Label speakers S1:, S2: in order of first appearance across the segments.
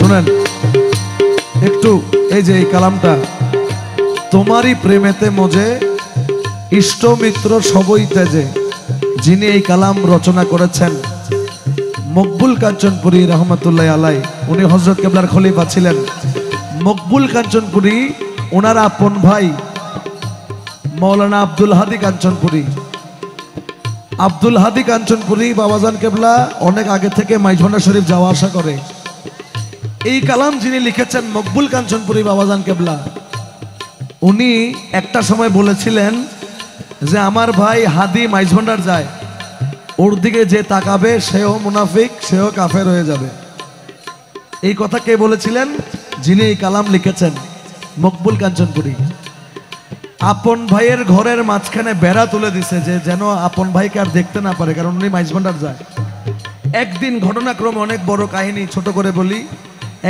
S1: শুনেন একটু, এই যে এই কালামটা, তোমারই প্রেমেতে মজে ইষ্ট মিত্র সবই তেজে, যিনি এই কালাম রচনা করেছেন মকবুল কাঞ্চনপুরী রহমতুল্লাহ আলাই, উনি হযরত কেবলার খলিফা ছিলেন। মকবুল কাঞ্চনপুরী ওনার আপন ভাই মৌলানা আব্দুল হাদী কাঞ্চনপুরী। আব্দুল হাদী কাঞ্চনপুরী বাবাজান কেবলা অনেক আগে থেকে মাইজভান্ডার শরীফ যাওয়া আসা করে। এই কালাম যিনি লিখেছেন মকবুল কাঞ্চনপুরী বাবাজান কেবলা, উনি একটা সময় বলেছিলেন যে আমার ভাই হাদি মাইজভান্ডার যায়, ওর দিকে যে তাকাবে সেও মুনাফিক, সেও কাফের হয়ে যাবে। এই কথা কে বলেছিলেন? যিনি এই কালাম লিখেছেন মকবুল কাঞ্চনপুরী। আপন ভাইয়ের ঘরের মাঝখানে বেড়া তুলে দিছে যে যেন আপন ভাইকে আর দেখতে না পারে, কারণ উনি মাইজভান্ডার যায়। একদিন ঘটনাক্রমে, অনেক বড় কাহিনী ছোট করে বলি,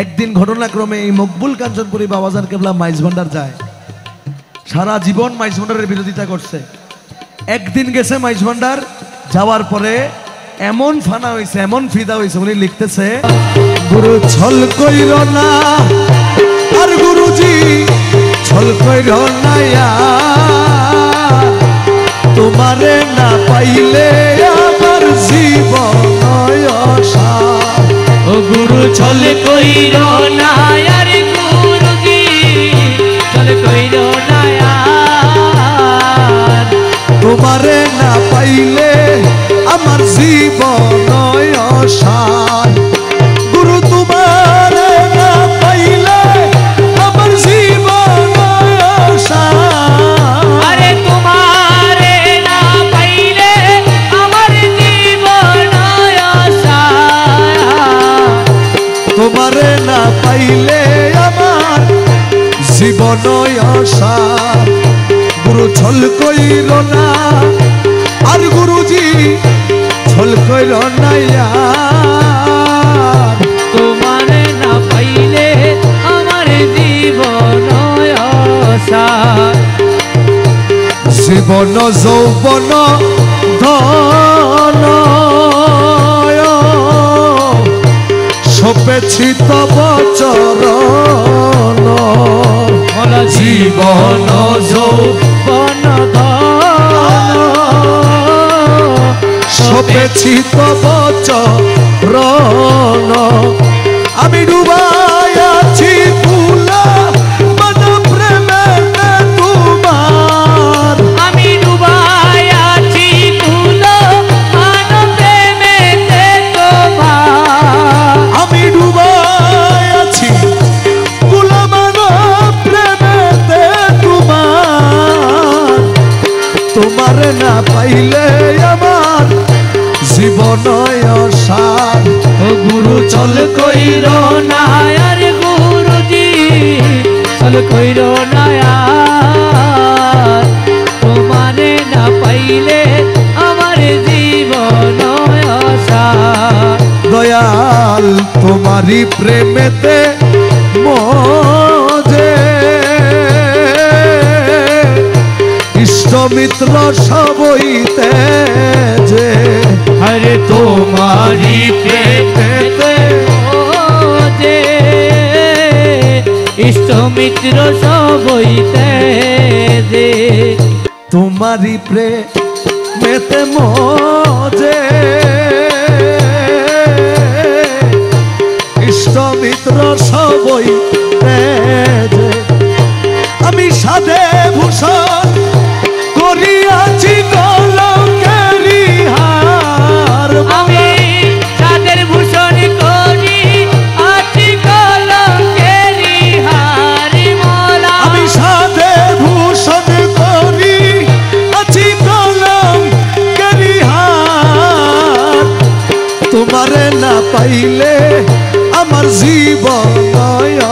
S1: একদিন ঘটনাক্রমে এই মকবুল কাঞ্চনপুরী বাবাজান কেবলা মাইজভান্ডার যায়। সারা জীবন মাইজভান্ডারের বিরোধিতা করছে। একদিন গেছে মাইজভান্ডার, যাওয়ার পরে এমন ফানা হয়েছে, এমন ফিদা হয়েছে, উনি লিখতেছে গুরু ছল কইর না আর গুরুজি ছল কইর না, তোমারে না পাইলে আমার জীবন আশা।
S2: ও গুরু ছল কইর না আর গুরুজি ছল কইর না,
S1: তোমারে না পাইলে আমার জীবন আশা। গুরু তোমারে না পাইলে আমার জীবন আশা।
S2: আরে তোমারে না পাইলে আমার জীবন আশা।
S1: তোমারে না পাইলে আমার জীবন আশা। গুরু ছল কইর না আর গুরুজি ছল কইর না,
S2: তোমারে না পাইলে আমার জীবন আশা।
S1: জীবন যৌবন ধন সপেছি তব চরণ।
S2: জীবন যৌবন ধন
S1: সপেছি তব চরণ। আমি ডুবাই আছি ফুলা মন প্রেমেতে তোমার।
S2: আমি ডুবাই আছি ফুলো মান প্রেমেতে তোমার।
S1: আমি ডুবাই আছি ফুলা মন প্রেমেতে তোমার। তোমার না পাইলে আমার জীবন আশার।
S2: ও গুরু চল কইর না আর গুরুজি চল কইর না, তোমারে না পাইলে আমার জীবন আশা।
S1: দয়াল তোমারি প্রেমেতে মজে ইষ্ট মিত্র সবই তেজে।
S2: আরে তোমারি প্রেমেতে যে ইষ্ট মিত্র সবই তেজে।
S1: তোমারি প্রেমেতে মজে ইষ্ট মিত্র সবই তেজে। আমি সাধে ভূষণ করিয়াছি কলঙ্কেরি হার।
S2: আমি সাদের ভূষণ করি আছি কলঙ্কেরি হারি মোলা।
S1: আমি সাধে ভূষণ করি আছি কলঙ্কেরি হার। তোমারে না পাইলে আমার জীবন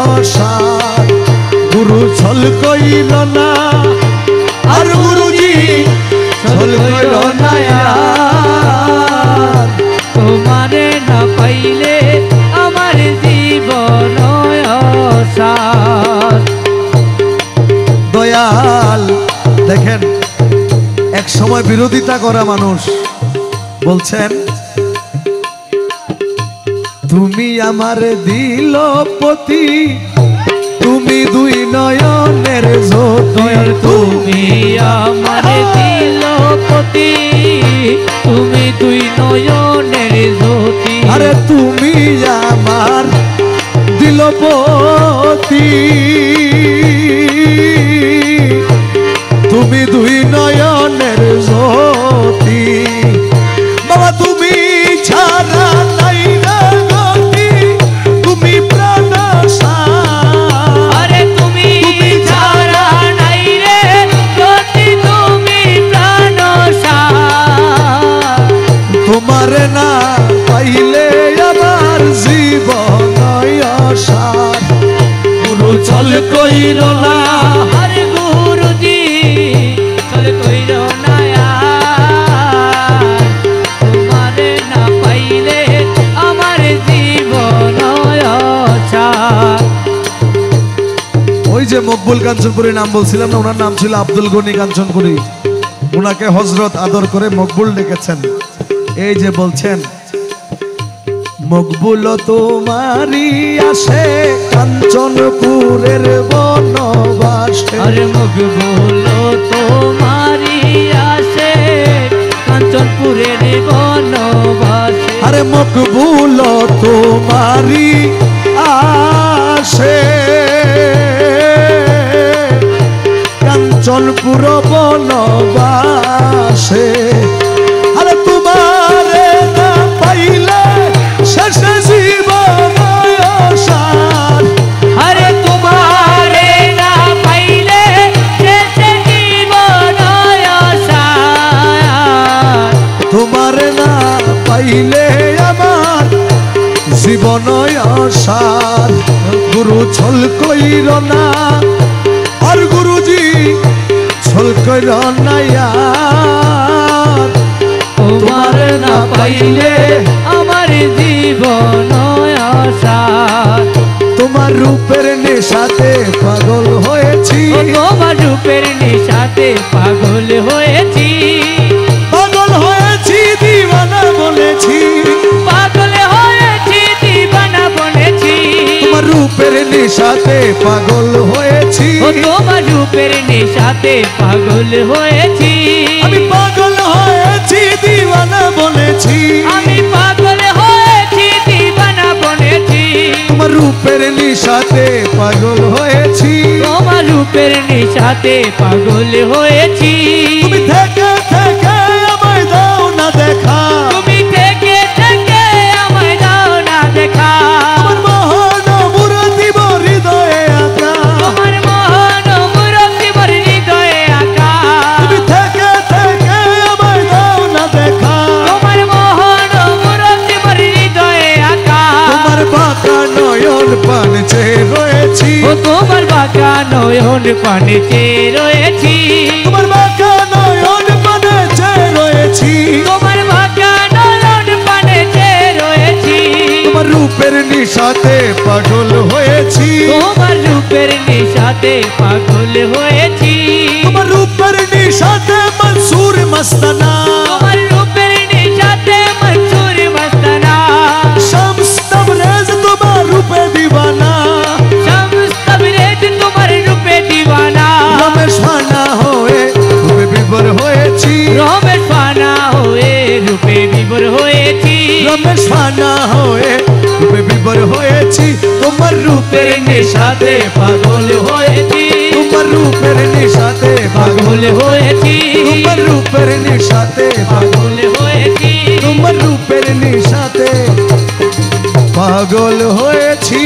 S1: আশা। গুরু ছল কইল না আর গুরুজি ছল কইল না,
S2: তোমারে না পাইলে আমার জীবন আশা।
S1: দয়াল দেখেন, এক সময় বিরোধিতা করা মানুষ বলছেন তুমি আমার দিল পতি, তুমি দুই নয়নের জ্যোতি।
S2: তুমি আমার দিল পতি, তুমি দুই নয়নের জ্যোতি।
S1: আরে তুমি আমার দিল পতি, তুমি দুই নয়নের জ্যোতি। বাবা তুমি ছাড়া নাই না গতি, তুমি প্রাণ সার।
S2: আরে তুমি ছাড়া নাই রে গতি, তুমি প্রাণ সার।
S1: তোমার না পাইলে আমার জীবন সার।
S2: গুরু চল কইর না, আরে গুরুজি চল কইর না আর। তোমারে না পাইলে আমার জীবন অসার।
S1: ওই যে মকবুল কাঞ্চনপুরী নাম বলছিলাম না, ওনার নাম ছিল আব্দুল গনি কাঞ্চনপুরী। ওনাকে হযরত আদর করে মকবুল ডেকেছেন। এই যে বলছেন, মকবুল তোমারি আসে কাঞ্চনপুরের বনবাসে।
S2: আরে মকবুল তোমারি আসে কাঞ্চনপুরের বনবাসে।
S1: আরে মকবুল তোমারি আসে কাঞ্চনপুর বনবাসে। আরে তোমারে না পাইলে শেষে জীবন সার।
S2: আরে তোমারে না পাইলে শেষে জীবন অসার।
S1: তোমারে না পাইলে আমার জীবন সার। গুরু ছল কইর না, আর গুরুজি ছল কইর না ইয়ার।
S2: তোমার না পাইলে আমার জীবন অসার।
S1: তোমার রূপের নেশাতে পাগল হয়েছি,
S2: ও তোমার রূপের নেশাতে পাগল হয়েছি।
S1: পাগল হয়েছি দিওয়ানা বলেছি,
S2: পাগল হয়েছি দিবানা বলেছি।
S1: তোমার রূপের নেশাতে পাগল হয়েছি।
S2: ও তোমার রূপের নেশাতে পাগল হয়েছি।
S1: আমি পাগল হয়েছি দিওয়ানা বলেছি,
S2: আমি পাগল হয়েছি দিবানা বলেছি।
S1: তোমার রূপের নেশাতে পাগল হয়েছি।
S2: তোমার রূপের নেশাতে পাগল হয়েছি।
S1: তুমি থেকে থেকে আমায় দাও না দেখা,
S2: তুমি থেকে থেকে আমায় দাও না দেখা।
S1: তোমার মহান মূর্তি মোর হৃদয়ে আঁকা।
S2: তোমার মহান মূর্তি মোর হৃদয়ে আঁকা।
S1: তুমি থেকে থেকে আমায় দাও না দেখা,
S2: তোমার মহান মূর্তি মোর হৃদয়ে আঁকা।
S1: তোমার বাঁকা নয়ন পান চেয়ে রয়েছি,
S2: ও তোমার বাঁকা নয়ন পানে চেয়ে রয়েছি।
S1: তোমার বাঁকা নয়ন পানে চেয়ে রয়েছি।
S2: তোমার বাঁকা নয়ন পানে চেয়ে রয়েছি।
S1: তোমার রূপের নিশাতে পাগল হয়েছি,
S2: তোমার রূপের নেশাতে পাগল হয়েছি।
S1: তোমার রূপের নিশাতে মনসুর মস্তানা।
S2: তোমার রূপের নেশাতে মনসুর মস্তানা।
S1: শামস তবরেজ তোমার রূপে দিওয়ানা,
S2: শামস তবরেজ তোমার রূপে দিওয়ানা।
S1: রমেশ ফানা হয়ে রূপে বিভোর হয়েছি,
S2: রমেশ ফানা হয়ে রূপে বিভোর হয়েছি।
S1: রমেশ ফানা হয়ে রূপে বিভোর হয়েছি। তোমার রূপের নেশাতে পাগল হয়েছি, তোমার রূপের নেশাতে
S2: পাগল হয়েছি।
S1: তোমার রূপের নেশাতে
S2: পাগল হয়েছি।
S1: তোমার রূপের নেশাতে পাগল হয়েছি।